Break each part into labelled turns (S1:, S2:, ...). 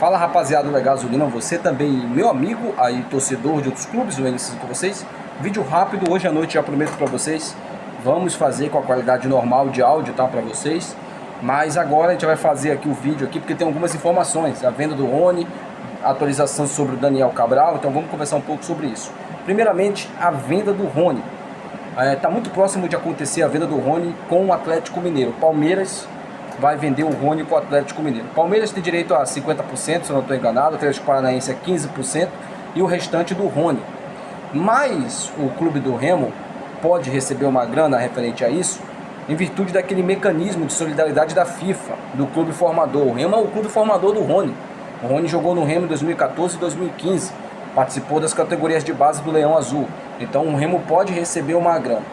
S1: Fala rapaziada da Gasolina, você também, meu amigo aí, torcedor de outros clubes, o NC com vocês. Vídeo rápido, hoje à noite já prometo pra vocês. Vamos fazer com a qualidade normal de áudio, tá, pra vocês. Mas agora a gente vai fazer aqui o vídeo aqui, porque tem algumas informações. A venda do Rony, atualização sobre o Daniel Cabral, então vamos conversar um pouco sobre isso. Primeiramente, a venda do Rony. Tá muito próximo de acontecer a venda do Rony com o Atlético Mineiro. Palmeiras vai vender o Rony para o Atlético Mineiro. Palmeiras tem direito a 50%, se eu não estou enganado, o Atlético Paranaense é 15% e o restante do Rony. Mas o clube do Remo pode receber uma grana referente a isso em virtude daquele mecanismo de solidariedade da FIFA, do clube formador. O Remo é o clube formador do Rony. O Rony jogou no Remo em 2014 e 2015, participou das categorias de base do Leão Azul. Então o Remo pode receber uma grana.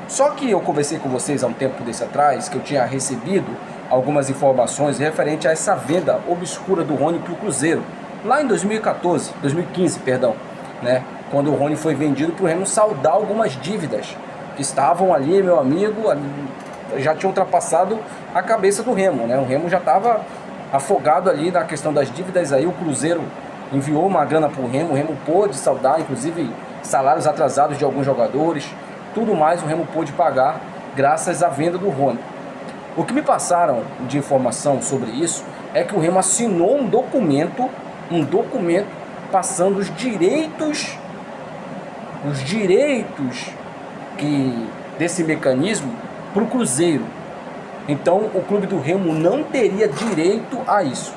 S1: Só que eu conversei com vocês há um tempo desse atrás, que eu tinha recebido algumas informações referente a essa venda obscura do Rony para o Cruzeiro, lá em 2015, né? Quando o Rony foi vendido para o Remo saldar algumas dívidas que estavam ali, meu amigo, já tinha ultrapassado a cabeça do Remo, né? O Remo já estava afogado ali na questão das dívidas, aí o Cruzeiro enviou uma grana para o Remo pôde saldar, inclusive salários atrasados de alguns jogadores, tudo mais o Remo pôde pagar graças à venda do Rony. O que me passaram de informação sobre isso é que o Remo assinou um documento passando os direitos desse mecanismo para o Cruzeiro. Então o clube do Remo não teria direito a isso.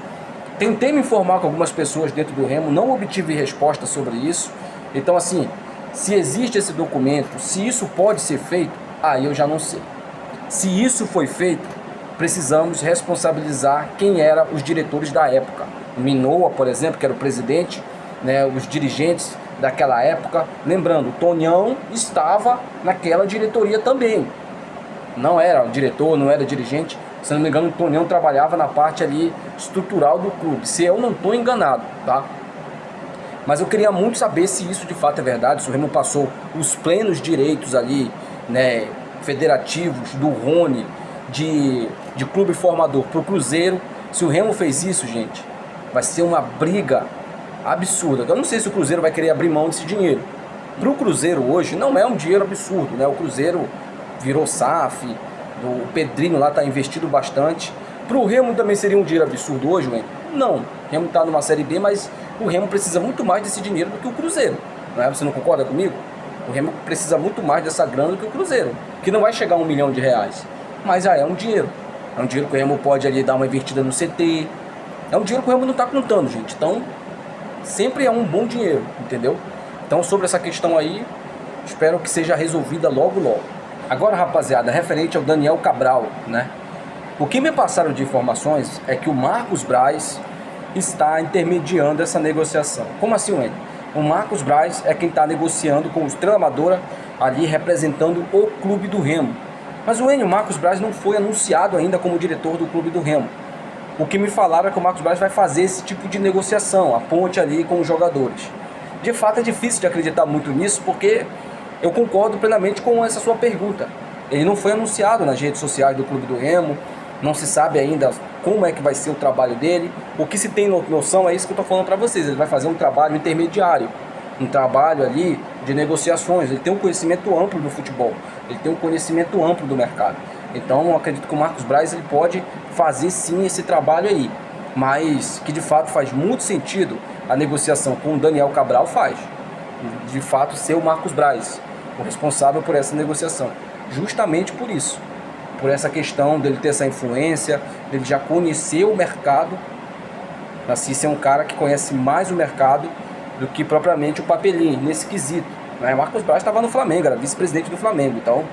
S1: Tentei me informar com algumas pessoas dentro do Remo, não obtive resposta sobre isso. Então assim, se existe esse documento, se isso pode ser feito, aí eu já não sei. Se isso foi feito, precisamos responsabilizar quem eram os diretores da época. O Minoa, por exemplo, que era o presidente, né, os dirigentes daquela época. Lembrando, o Tonhão estava naquela diretoria também. Não era diretor, não era dirigente. Se não me engano, o Tonhão trabalhava na parte ali estrutural do clube. Se eu não estou enganado, tá? Mas eu queria muito saber se isso de fato é verdade, se o Remo passou os plenos direitos ali, né, federativos do Rony, de clube formador para o Cruzeiro. Se o Remo fez isso, gente, vai ser uma briga absurda. Eu não sei se o Cruzeiro vai querer abrir mão desse dinheiro. Para o Cruzeiro hoje não é um dinheiro absurdo, né? O Cruzeiro virou SAF, o Pedrinho lá está investido bastante. Para o Remo também seria um dinheiro absurdo hoje, hein? Não, o Remo está numa Série B, mas o Remo precisa muito mais desse dinheiro do que o Cruzeiro, não é? Você não concorda comigo? O Remo precisa muito mais dessa grana do que o Cruzeiro, que não vai chegar a R$1 milhão, mas já é um dinheiro. É um dinheiro que o Remo pode ali dar uma invertida no CT. É um dinheiro que o Remo não está contando, gente. Então, sempre é um bom dinheiro, entendeu? Então, sobre essa questão aí, espero que seja resolvida logo, logo. Agora, rapaziada, referente ao Daniel Cabral, né? O que me passaram de informações é que o Marcos Braz está intermediando essa negociação. Como assim, Wendel? O Marcos Braz é quem está negociando com o Estrela Amadora, ali representando o clube do Remo. Mas o Marcos Braz não foi anunciado ainda como diretor do clube do Remo. O que me falaram é que o Marcos Braz vai fazer esse tipo de negociação, a ponte ali com os jogadores. De fato é difícil de acreditar muito nisso, porque eu concordo plenamente com essa sua pergunta. Ele não foi anunciado nas redes sociais do clube do Remo, não se sabe ainda como é que vai ser o trabalho dele. O que se tem noção é isso que eu estou falando para vocês, ele vai fazer um trabalho intermediário, um trabalho ali de negociações. Ele tem um conhecimento amplo do futebol, ele tem um conhecimento amplo do mercado. Então eu acredito que o Marcos Braz ele pode fazer sim esse trabalho aí, mas que de fato faz muito sentido a negociação com o Daniel Cabral, faz de fato ser o Marcos Braz o responsável por essa negociação, justamente por isso, por essa questão dele ter essa influência, dele já conhecer o mercado, assim, ser um cara que conhece mais o mercado do que propriamente o Papelinho, nesse quesito, né? Marcos Braz estava no Flamengo, era vice-presidente do Flamengo, então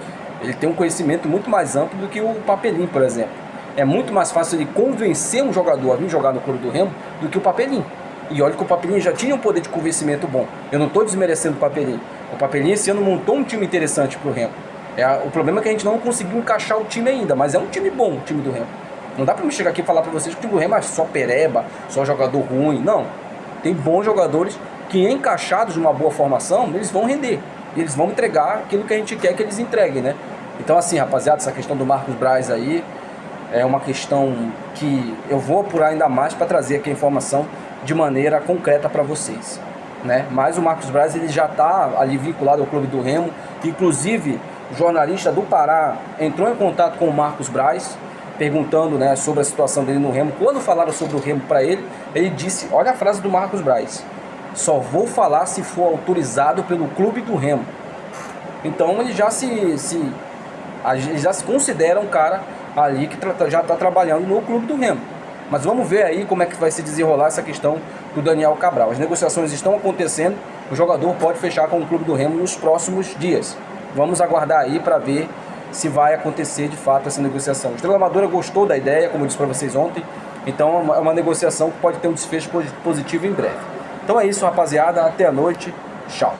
S1: ele tem um conhecimento muito mais amplo do que o Papelinho, por exemplo. É muito mais fácil ele convencer um jogador a vir jogar no clube do Remo do que o Papelinho. E olha que o Papelinho já tinha um poder de convencimento bom. Eu não estou desmerecendo o Papelinho. O Papelinho esse ano montou um time interessante para o Remo. O problema é que a gente não conseguiu encaixar o time ainda, mas é um time bom, o time do Remo. Não dá para me chegar aqui e falar para vocês que o time do Remo é só pereba, só jogador ruim. Não. Tem bons jogadores que, encaixados numa boa formação, eles vão render. Eles vão entregar aquilo que a gente quer que eles entreguem, né? Então assim, rapaziada, essa questão do Marcos Braz aí, É uma questão que eu vou apurar ainda mais para trazer aqui a informação de maneira concreta para vocês, né? Mas o Marcos Braz, ele já está ali vinculado ao clube do Remo. Inclusive, o jornalista do Pará entrou em contato com o Marcos Braz, perguntando, né, sobre a situação dele no Remo. Quando falaram sobre o Remo para ele, ele disse, olha a frase do Marcos Braz: só vou falar se for autorizado pelo clube do Remo. Então ele já se considera um cara ali que já está trabalhando no clube do Remo. Mas vamos ver aí como é que vai se desenrolar essa questão do Daniel Cabral. As negociações estão acontecendo, o jogador pode fechar com o clube do Remo nos próximos dias. Vamos aguardar aí para ver se vai acontecer de fato essa negociação. O Estrela Amadora gostou da ideia, como eu disse para vocês ontem, então é uma negociação que pode ter um desfecho positivo em breve. Então é isso, rapaziada, até a noite, tchau.